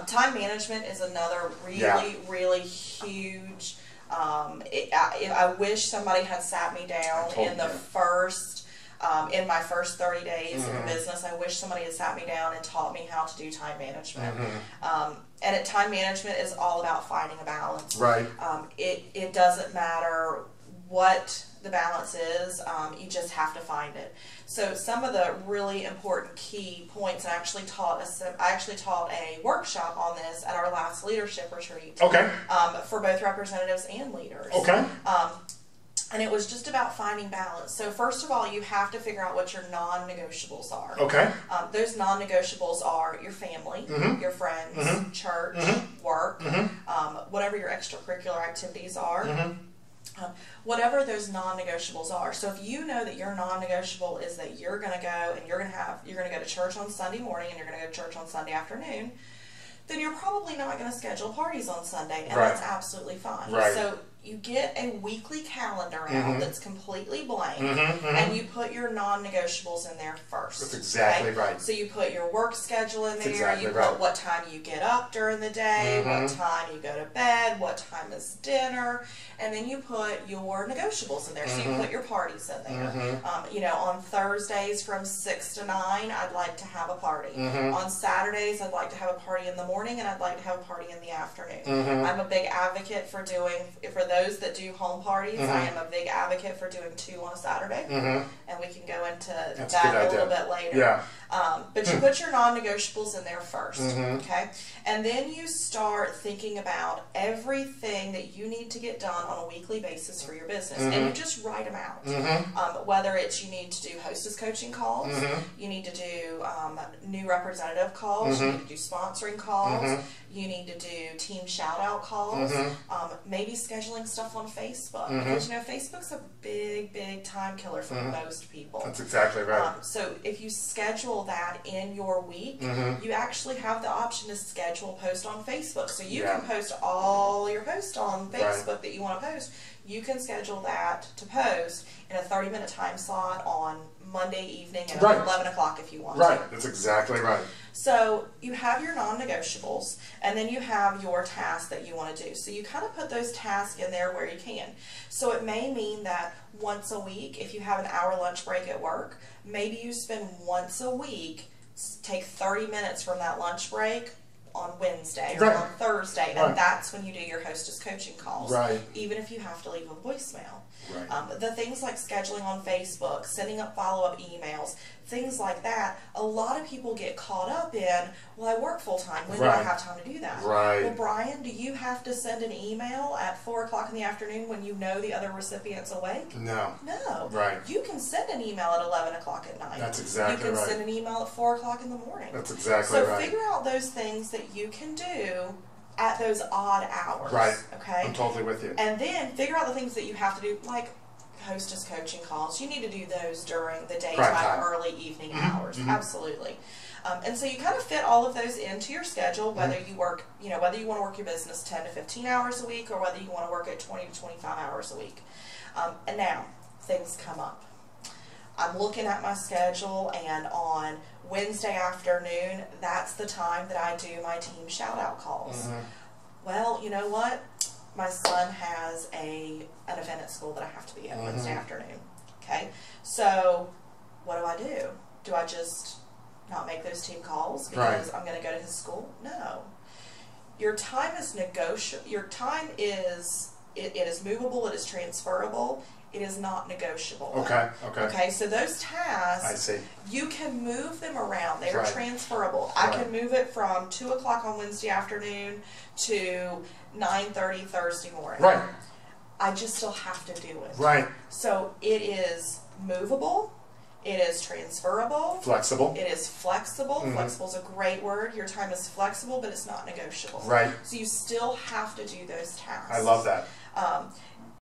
Time management is another really huge. I wish somebody had sat me down in the first, in my first 30 days in the business. I wish somebody had sat me down and taught me how to do time management. And time management is all about finding a balance. Right. It doesn't matter what the balance is, you just have to find it. So some of the really important key points, I actually taught a workshop on this at our last leadership retreat. Okay. For both representatives and leaders. Okay. And it was just about finding balance. So first of all, you have to figure out what your non-negotiables are. Okay. Those non-negotiables are your family, your friends, church, work, whatever your extracurricular activities are. Whatever those non-negotiables are. So if you know that your non-negotiable is that you're going to go and you're going to go to church on Sunday morning and you're going to go to church on Sunday afternoon, then you're probably not going to schedule parties on Sunday, and that's absolutely fine. Right. So you get a weekly calendar out that's completely blank, and you put your non-negotiables in there first. That's exactly right. So you put your work schedule in there, exactly you put what time you get up during the day, what time you go to bed, what time is dinner, and then you put your negotiables in there. So you put your parties in there. You know, on Thursdays from 6 to 9, I'd like to have a party. On Saturdays, I'd like to have a party in the morning, and I'd like to have a party in the afternoon. I'm a big advocate for those that do home parties. I am a big advocate for doing 2 on a Saturday, and we can go into that a little bit later. Yeah. But you put your non-negotiables in there first, okay? And then you start thinking about everything that you need to get done on a weekly basis for your business, and you just write them out. Whether it's you need to do hostess coaching calls, you need to do new representative calls, you need to do sponsoring calls, you need to do team shout-out calls, maybe scheduling stuff on Facebook, because, you know, Facebook's a big time killer for most people. That's exactly right. So if you schedule that in your week, you actually have the option to schedule post on Facebook. So you can post all your posts on Facebook that you want to post. You can schedule that to post in a 30-minute time slot on Monday evening at 11 o'clock if you want to. That's exactly right. So you have your non-negotiables, and then you have your tasks that you want to do. So you kind of put those tasks in there where you can. So it may mean that once a week, if you have an hour lunch break at work, maybe you spend once a week, take 30 minutes from that lunch break on Wednesday or on Thursday, and that's when you do your hostess coaching calls, even if you have to leave a voicemail. The things like scheduling on Facebook, sending up follow-up emails, things like that, a lot of people get caught up in, well, I work full-time, when do I have time to do that? Well, Brian, do you have to send an email at 4 o'clock in the afternoon when you know the other recipient's awake? No. You can send an email at 11 o'clock at night. That's exactly right. You can send an email at 4 o'clock in the morning. That's exactly right. So figure out those things that you can do at those odd hours. Okay? I'm totally with you. And then figure out the things that you have to do, like hostess coaching calls. You need to do those during the daytime, early evening hours. Absolutely. And so you kind of fit all of those into your schedule, whether you work, you know, whether you want to work your business 10 to 15 hours a week or whether you want to work at 20 to 25 hours a week. And now things come up. I'm looking at my schedule, and on Wednesday afternoon, that's the time that I do my team shout-out calls. Well, you know what? My son has an event at school that I have to be at Wednesday afternoon. Okay? So, what do? Do I just not make those team calls because I'm going to go to his school? No. Your time is negotiable. Your time is, it is movable, it is transferable. It is not negotiable. Okay, so those tasks, you can move them around. They are transferable. I can move it from 2 o'clock on Wednesday afternoon to 9:30 Thursday morning. I just still have to do it. So it is movable. It is transferable. Flexible. It is flexible. Flexible is a great word. Your time is flexible, but it's not negotiable. So you still have to do those tasks. I love that.